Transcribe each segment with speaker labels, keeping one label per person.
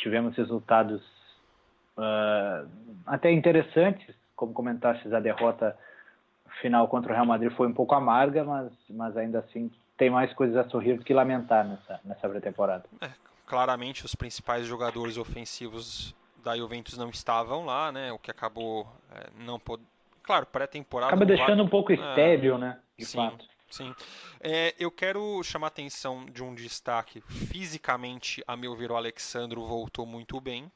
Speaker 1: tivemos resultados até interessantes, como comentaste, a derrota final contra o Real Madrid foi um pouco amarga, mas ainda assim tem mais coisas a sorrir do que lamentar nessa pré-temporada.
Speaker 2: Claramente os principais jogadores ofensivos da Juventus não estavam lá, né? O que acabou não pod... Claro, pré-temporada
Speaker 1: Acaba
Speaker 2: não vai.
Speaker 1: deixando um pouco estéril, né? De
Speaker 2: Sim,
Speaker 1: fato.
Speaker 2: sim. Eu quero chamar a atenção de um destaque. Fisicamente, a meu ver, o Alexandro voltou muito bem.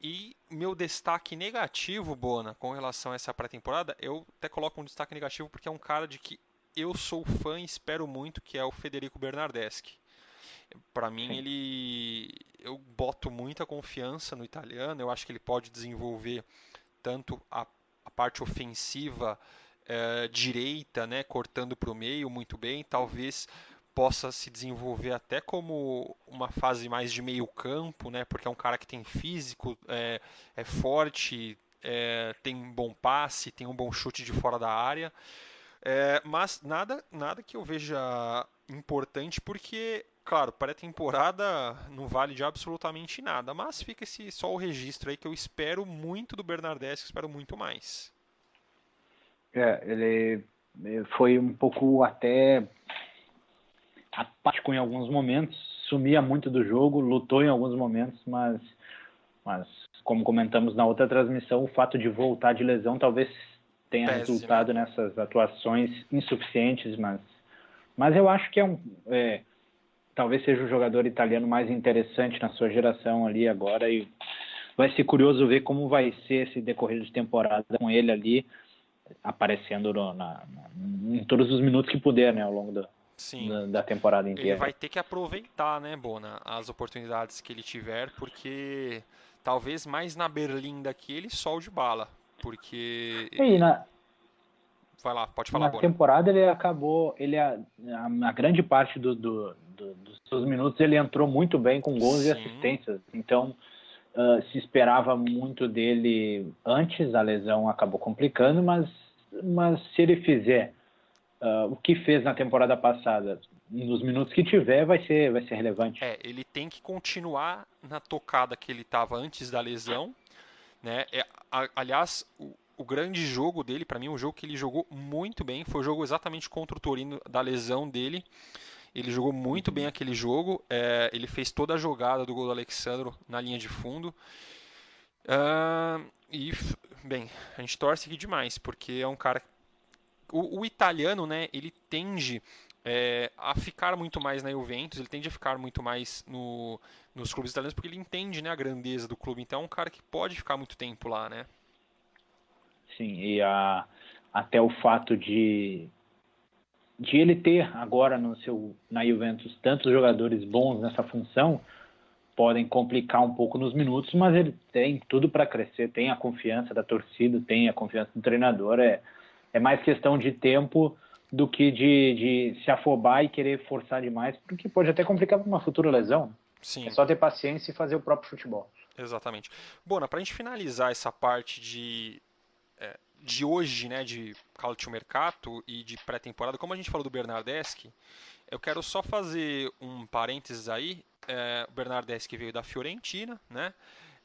Speaker 2: E meu destaque negativo, Bona, com relação a essa pré-temporada, eu até coloco um destaque negativo porque é um cara de que eu sou fã e espero muito, que é o Federico Bernardeschi. Para mim,
Speaker 1: Sim.
Speaker 2: eu boto muita confiança no italiano. Eu acho que ele pode desenvolver tanto a parte ofensiva direita, né, cortando para o meio muito bem. Talvez possa se desenvolver até como uma fase mais de meio campo, né, porque é um cara que tem físico, é forte, tem um bom passe, tem um bom chute de fora da área. Mas nada que eu veja importante, porque, claro, pré-temporada não vale de absolutamente nada. Mas fica só o registro aí que eu espero muito do Bernardeschi, espero muito mais.
Speaker 1: Ele foi um pouco até apático em alguns momentos, sumia muito do jogo, lutou em alguns momentos, mas como comentamos na outra transmissão, o fato de voltar de lesão talvez tenha
Speaker 2: Pese, né?
Speaker 1: resultado nessas atuações insuficientes, mas eu acho que talvez seja o jogador italiano mais interessante na sua geração ali agora, e vai ser curioso ver como vai ser esse decorrer de temporada com ele ali aparecendo em todos os minutos que puder, né, ao longo
Speaker 2: Sim.
Speaker 1: da temporada
Speaker 2: Ele vai
Speaker 1: inteira.
Speaker 2: ter que aproveitar, né, Bona, as oportunidades que ele tiver, porque talvez mais na Berlinda que ele sol de bala. Porque.
Speaker 1: E
Speaker 2: Vai lá, pode falar,
Speaker 1: na
Speaker 2: Bona.
Speaker 1: temporada ele acabou, a grande parte dos seus minutos ele entrou muito bem com gols e
Speaker 2: Sim,
Speaker 1: assistências. Então se esperava muito dele antes, a lesão acabou complicando, mas se ele fizer o que fez na temporada passada, nos minutos que tiver, vai ser relevante.
Speaker 2: ele tem que continuar na tocada que ele estava antes da lesão, né? Aliás, o grande jogo dele, para mim, o jogo que ele jogou muito bem, foi o jogo exatamente contra o Torino da lesão dele. Ele jogou muito bem
Speaker 1: Uhum.
Speaker 2: aquele jogo, ele fez toda a jogada do gol do Alexandro na linha de fundo. Ah, e, bem, a gente torce aqui demais, porque é um cara. O italiano, né, ele tende a ficar muito mais na Juventus, ele tende a ficar muito mais nos clubes italianos, porque ele entende, né, a grandeza do clube. Então é um cara que pode ficar muito tempo lá, né?
Speaker 1: Sim, até o fato de ele ter agora na Juventus tantos jogadores bons nessa função, podem complicar um pouco nos minutos, mas ele tem tudo para crescer, tem a confiança da torcida, tem a confiança do treinador, é mais questão de tempo do que de se afobar e querer forçar demais, porque pode até complicar para uma futura lesão. É
Speaker 2: Sim,
Speaker 1: só ter paciência e fazer o próprio futebol.
Speaker 2: exatamente. Bona, para a gente finalizar essa parte de hoje, né, de calciomercato e de pré-temporada, como a gente falou do Bernardeschi, eu quero só fazer um parênteses aí. O Bernardeschi veio da Fiorentina, né?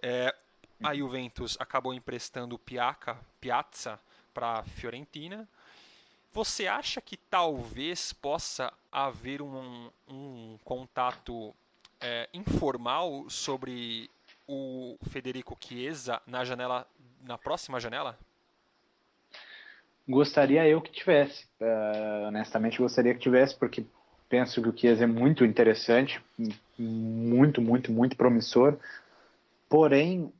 Speaker 2: É, a Juventus acabou emprestando o Piazza para a Fiorentina. Você acha que talvez possa haver um contato informal sobre o Federico Chiesa na próxima janela?
Speaker 1: Gostaria eu que tivesse, honestamente gostaria que tivesse, porque penso que o Chiesa é muito interessante, muito, muito, muito promissor. Porém,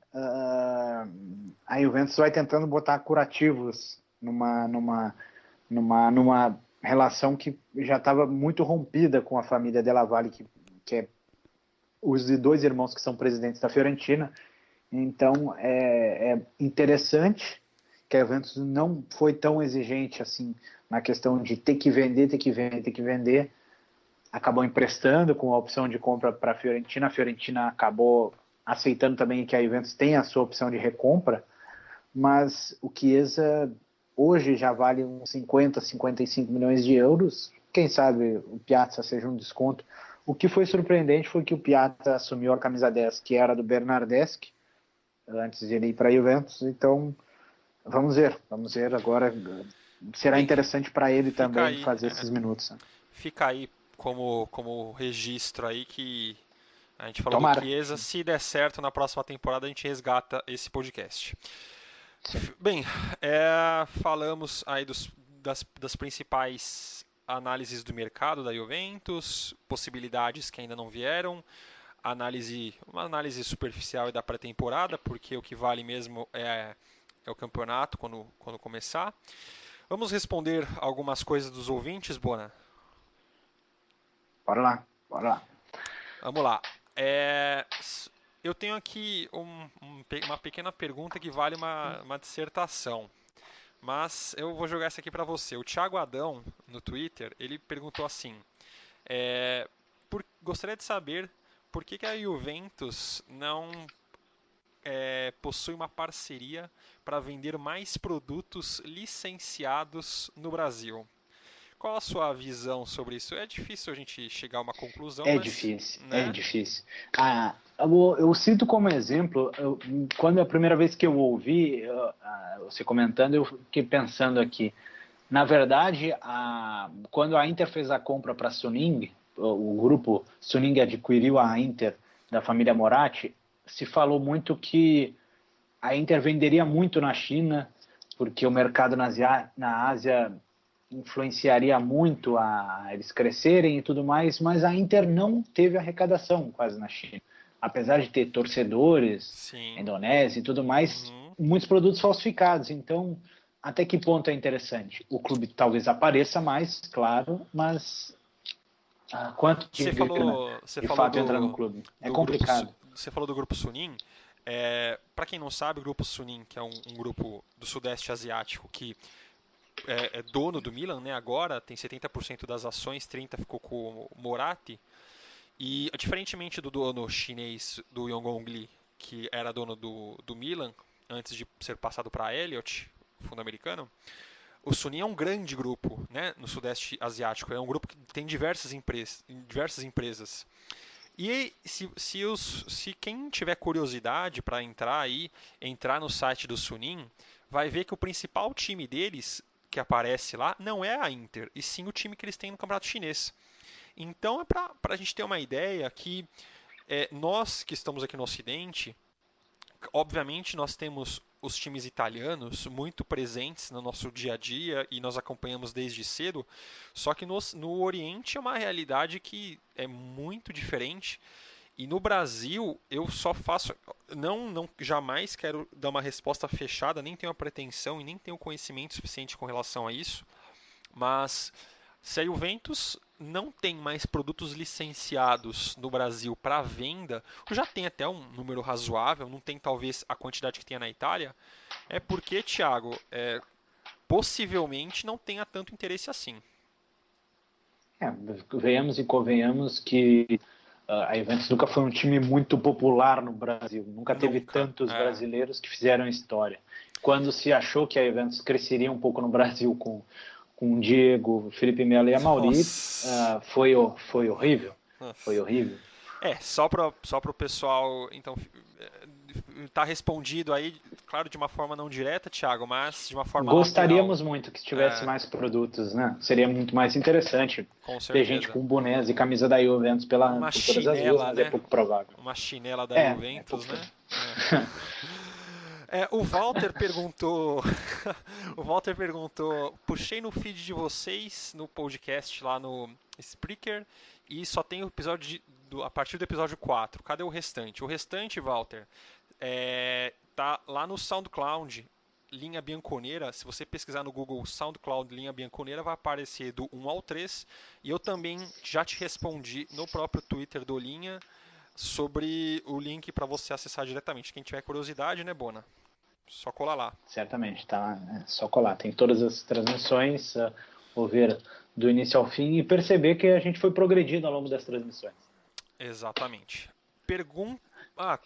Speaker 1: a Juventus vai tentando botar curativos numa relação que já estava muito rompida com a família Della Valle, que é os dois irmãos que são presidentes da Fiorentina. Então, é interessante que a Juventus não foi tão exigente assim na questão de ter que vender, ter que vender, ter que vender. Acabou emprestando com a opção de compra para a Fiorentina. A Fiorentina acabou aceitando também que a Juventus tem a sua opção de recompra, mas o Chiesa hoje já vale uns 50, 55 milhões de euros. Quem sabe o Piazza seja um desconto. O que foi surpreendente foi que o Piatti assumiu a camisa 10, que era do Bernardeschi, antes de ele ir para a Juventus. Então, vamos ver agora. Será
Speaker 2: Bem,
Speaker 1: interessante para ele
Speaker 2: fica
Speaker 1: também
Speaker 2: aí,
Speaker 1: fazer esses minutos. Né?
Speaker 2: fica aí como registro aí que a gente falou do
Speaker 1: Tomara.
Speaker 2: Chiesa. Se der certo na próxima temporada, a gente resgata esse podcast.
Speaker 1: Sim.
Speaker 2: Bem, falamos aí das principais análises do mercado da Juventus, possibilidades que ainda não vieram, uma análise superficial e da pré-temporada, porque o que vale mesmo é o campeonato quando começar. Vamos responder algumas coisas dos ouvintes, Bona?
Speaker 1: Bora lá.
Speaker 2: Vamos lá. Eu tenho aqui uma pequena pergunta que vale uma dissertação. Mas eu vou jogar essa aqui para você. O Thiago Adão, no Twitter, ele perguntou assim: gostaria de saber por que a Juventus não possui uma parceria para vender mais produtos licenciados no Brasil. Qual a sua visão sobre isso? É difícil a gente chegar a uma conclusão,
Speaker 1: É
Speaker 2: mas,
Speaker 1: difícil,
Speaker 2: né?
Speaker 1: é difícil. Eu cito como exemplo, quando a primeira vez que eu ouvi você comentando, eu fiquei pensando aqui. Na verdade, quando a Inter fez a compra para a Suning, o grupo Suning adquiriu a Inter da família Moratti, se falou muito que a Inter venderia muito na China, porque o mercado na Ásia influenciaria muito a eles crescerem e tudo mais, mas a Inter não teve arrecadação quase na China. Apesar de ter torcedores,
Speaker 2: Sim.
Speaker 1: Indonésia e tudo mais, muitos produtos falsificados. Então, até que ponto é interessante? O clube talvez apareça mais, claro, mas quanto
Speaker 2: Você
Speaker 1: dinheiro
Speaker 2: falou,
Speaker 1: de fato entra no clube? É complicado.
Speaker 2: Você falou do grupo Sunin. Para quem não sabe, o grupo Sunin, que é um grupo do Sudeste Asiático que é dono do Milan, né? Agora tem 70% das ações, 30% ficou com o Moratti. E diferentemente do dono chinês do Yongong Li, que era dono do Milan antes de ser passado para a Elliott, fundo americano, o Suning é um grande grupo, né, no Sudeste Asiático. É um grupo que tem diversas empresas. E se quem tiver curiosidade para entrar no site do Suning, vai ver que o principal time deles que aparece lá não é a Inter, e sim o time que eles têm no Campeonato Chinês. Então é para a gente ter uma ideia que nós que estamos aqui no Ocidente, obviamente nós temos os times italianos muito presentes no nosso dia a dia e nós acompanhamos desde cedo, só que no Oriente é uma realidade que é muito diferente. E no Brasil, eu só faço. Não jamais quero dar uma resposta fechada, nem tenho a pretensão e nem tenho conhecimento suficiente com relação a isso. Mas se a Juventus não tem mais produtos licenciados no Brasil para venda, ou já tem até um número razoável, não tem talvez a quantidade que tem na Itália, é porque, Thiago, possivelmente não tenha tanto interesse assim.
Speaker 1: Venhamos e convenhamos que a Juventus nunca foi um time muito popular no Brasil, nunca teve tantos brasileiros que fizeram história. Quando se achou que a Juventus cresceria um pouco no Brasil com o Diego, Felipe Melo e a Mauri, foi horrível. Foi horrível.
Speaker 2: Só para o pessoal, então, tá respondido aí, claro, de uma forma não direta, Thiago, mas de uma forma
Speaker 1: Gostaríamos
Speaker 2: lateral.
Speaker 1: muito que tivesse mais produtos, né? Seria muito mais interessante ter gente com bonés e camisa da Juventus por todas as ruas, mas
Speaker 2: né?
Speaker 1: é pouco provável.
Speaker 2: Uma chinela da Juventus, né? O Walter perguntou, puxei no feed de vocês no podcast lá no Spreaker e só tem o episódio a partir do episódio 4. Cadê o restante? O restante, Walter, tá lá no SoundCloud, Linha Bianconeira. Se você pesquisar no Google SoundCloud Linha Bianconeira, vai aparecer do 1 ao 3. E eu também já te respondi no próprio Twitter do Linha sobre o link para você acessar diretamente. Quem tiver curiosidade, né, Bona? Só colar lá.
Speaker 1: Certamente, tá? Só colar. Tem todas as transmissões, ouvir do início ao fim e perceber que a gente foi progredindo ao longo das transmissões.
Speaker 2: Exatamente.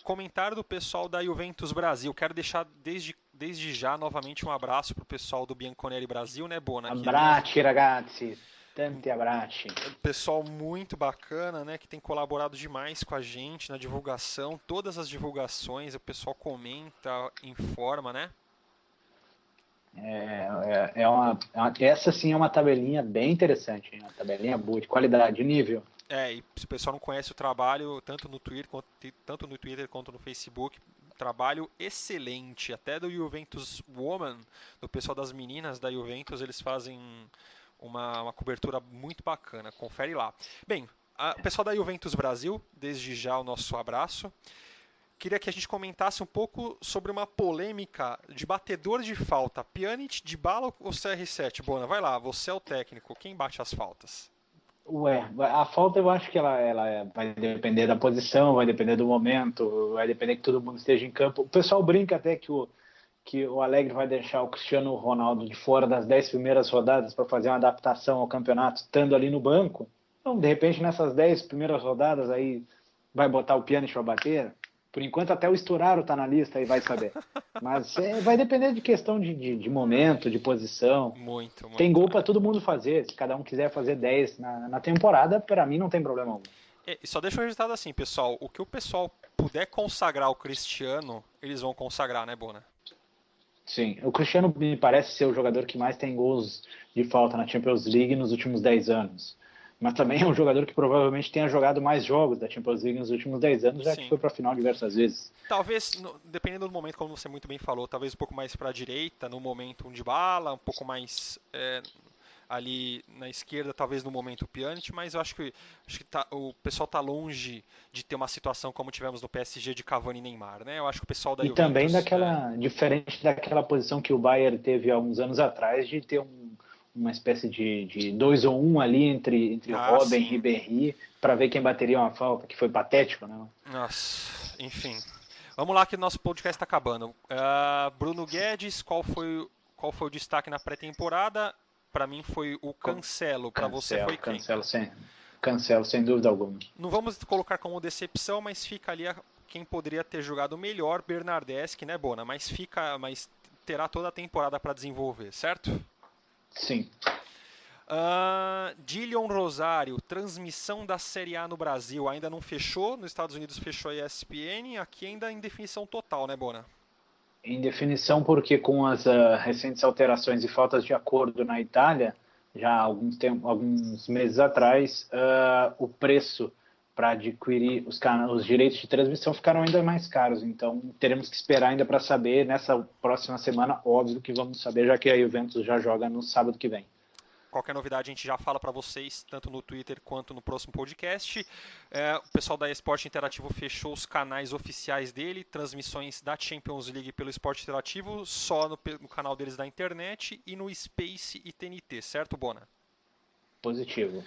Speaker 2: Comentário do pessoal da Juventus Brasil. Quero deixar desde já novamente um abraço pro pessoal do Bianconeri Brasil, né, Bona?
Speaker 1: Abbracci, ragazzi! Tanti abbracci.
Speaker 2: Pessoal muito bacana, né, que tem colaborado demais com a gente na divulgação, todas as divulgações, o pessoal comenta, informa, né?
Speaker 1: Essa sim é uma tabelinha bem interessante, hein? Uma tabelinha boa, de qualidade, de nível.
Speaker 2: E se o pessoal não conhece o trabalho, tanto no Twitter quanto no Facebook, trabalho excelente, até do Juventus Woman, do pessoal das meninas da Juventus, eles fazem uma cobertura muito bacana, confere lá. Bem, o pessoal da Juventus Brasil, desde já o nosso abraço. Queria que a gente comentasse um pouco sobre uma polêmica de batedor de falta, Pjanic, Dybala ou CR7? Bona, vai lá, você é o técnico, quem bate as faltas?
Speaker 1: A falta eu acho que ela vai depender da posição, vai depender do momento, vai depender que todo mundo esteja em campo. O pessoal brinca até que o Alegre vai deixar o Cristiano Ronaldo de fora das 10 primeiras rodadas para fazer uma adaptação ao campeonato, estando ali no banco. Então, de repente, nessas 10 primeiras rodadas, aí vai botar o Pjanic para bater. Por enquanto, até o Sturaro está na lista e vai saber. Mas vai depender de questão de momento, de posição.
Speaker 2: Muito.
Speaker 1: Tem gol para todo mundo fazer. Se cada um quiser fazer 10 na temporada, para mim não tem problema algum.
Speaker 2: E só deixa registrado assim, pessoal. O que o pessoal puder consagrar o Cristiano, eles vão consagrar, né, Bona?
Speaker 1: Sim, o Cristiano me parece ser o jogador que mais tem gols de falta na Champions League nos últimos 10 anos. Mas também é um jogador que provavelmente tenha jogado mais jogos da Champions League nos últimos 10 anos, já que foi para a final diversas vezes.
Speaker 2: Talvez, dependendo do momento, como você muito bem falou, talvez um pouco mais para a direita, no momento de bala, um pouco mais ali na esquerda, talvez no momento Pjanic, mas eu acho que o pessoal está longe de ter uma situação como tivemos no PSG de Cavani e Neymar, né? Eu acho que o pessoal da
Speaker 1: E
Speaker 2: Juventus...
Speaker 1: também diferente daquela posição que o Bayern teve há uns anos atrás, de ter uma espécie de 2 ou 1 ali entre Robben e Ribéry, para ver quem bateria uma falta, que foi patético, né?
Speaker 2: Nossa, enfim. Vamos lá que o nosso podcast está acabando. Bruno Guedes, qual foi o destaque na pré-temporada? Para mim foi o Cancelo. Para você foi quem?
Speaker 1: Cancelo, sem dúvida alguma.
Speaker 2: Não vamos colocar como decepção, mas fica ali quem poderia ter jogado melhor, Bernardeschi, né, Bona? Mas terá toda a temporada para desenvolver, certo?
Speaker 1: Sim.
Speaker 2: Dillion Rosário, transmissão da Série A no Brasil, ainda não fechou, nos Estados Unidos fechou a ESPN, aqui ainda em definição total, né, Bona?
Speaker 1: Em definição, porque com as recentes alterações e faltas de acordo na Itália, já há alguns meses atrás, o preço para adquirir os direitos de transmissão ficaram ainda mais caros. Então, teremos que esperar ainda para saber. Nessa próxima semana, óbvio que vamos saber, já que a Juventus já joga no sábado que vem.
Speaker 2: Qualquer novidade a gente já fala para vocês, tanto no Twitter quanto no próximo podcast. O pessoal da Esporte Interativo fechou os canais oficiais dele, transmissões da Champions League pelo Esporte Interativo, só no canal deles da internet e no Space e TNT, certo, Bona?
Speaker 1: Positivo.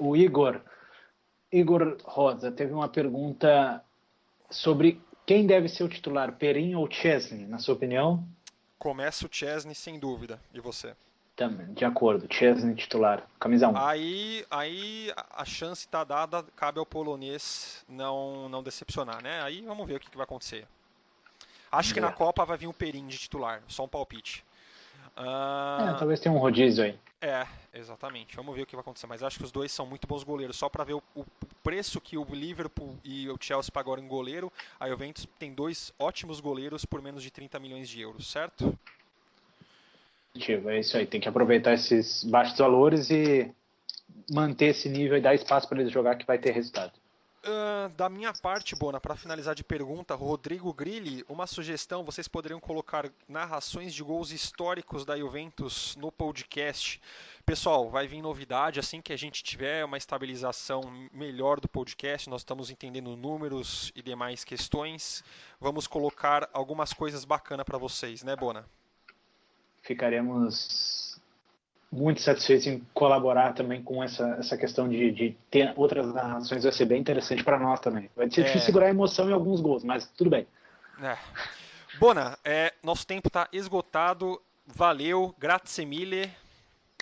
Speaker 1: O Igor Rosa teve uma pergunta sobre quem deve ser o titular, Perin ou Chesney, na sua opinião?
Speaker 2: Começa o Chesney, sem dúvida. E você?
Speaker 1: Também, de acordo. Chesney titular, camisa 1.
Speaker 2: Aí a chance está dada, cabe ao polonês não decepcionar, né? Aí vamos ver o que vai acontecer. Acho que na Copa vai vir um Perin de titular, só um palpite.
Speaker 1: Talvez tenha um rodízio aí.
Speaker 2: Exatamente. Vamos ver o que vai acontecer. Mas acho que os dois são muito bons goleiros. Só para ver o preço que o Liverpool e o Chelsea pagaram em goleiro, a Juventus tem 2 ótimos goleiros por menos de 30 milhões de euros, certo?
Speaker 1: É isso aí, tem que aproveitar esses baixos valores e manter esse nível e dar espaço para eles jogar que vai ter resultado.
Speaker 2: Da minha parte, Bona, para finalizar de pergunta, Rodrigo Grilli, uma sugestão, vocês poderiam colocar narrações de gols históricos da Juventus no podcast. Pessoal, vai vir novidade assim que a gente tiver uma estabilização melhor do podcast, nós estamos entendendo números e demais questões, vamos colocar algumas coisas bacanas para vocês, né, Bona?
Speaker 1: Ficaremos muito satisfeitos em colaborar também com essa questão de ter outras narrações, vai ser bem interessante para nós também. Vai ser difícil segurar a emoção em alguns gols, mas tudo bem.
Speaker 2: Bona, nosso tempo está esgotado, valeu, grazie mille,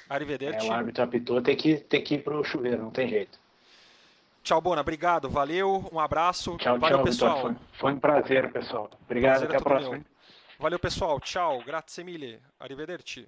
Speaker 2: arrivederci.
Speaker 1: O árbitro apitou, tem que ir pro chuveiro, não tem jeito.
Speaker 2: Tchau, Bona, obrigado, valeu, um abraço.
Speaker 1: Tchau,
Speaker 2: pessoal.
Speaker 1: Vitor, foi um prazer, pessoal. Obrigado, até a próxima.
Speaker 2: Valeu, pessoal, tchau, grazie mille, arrivederci.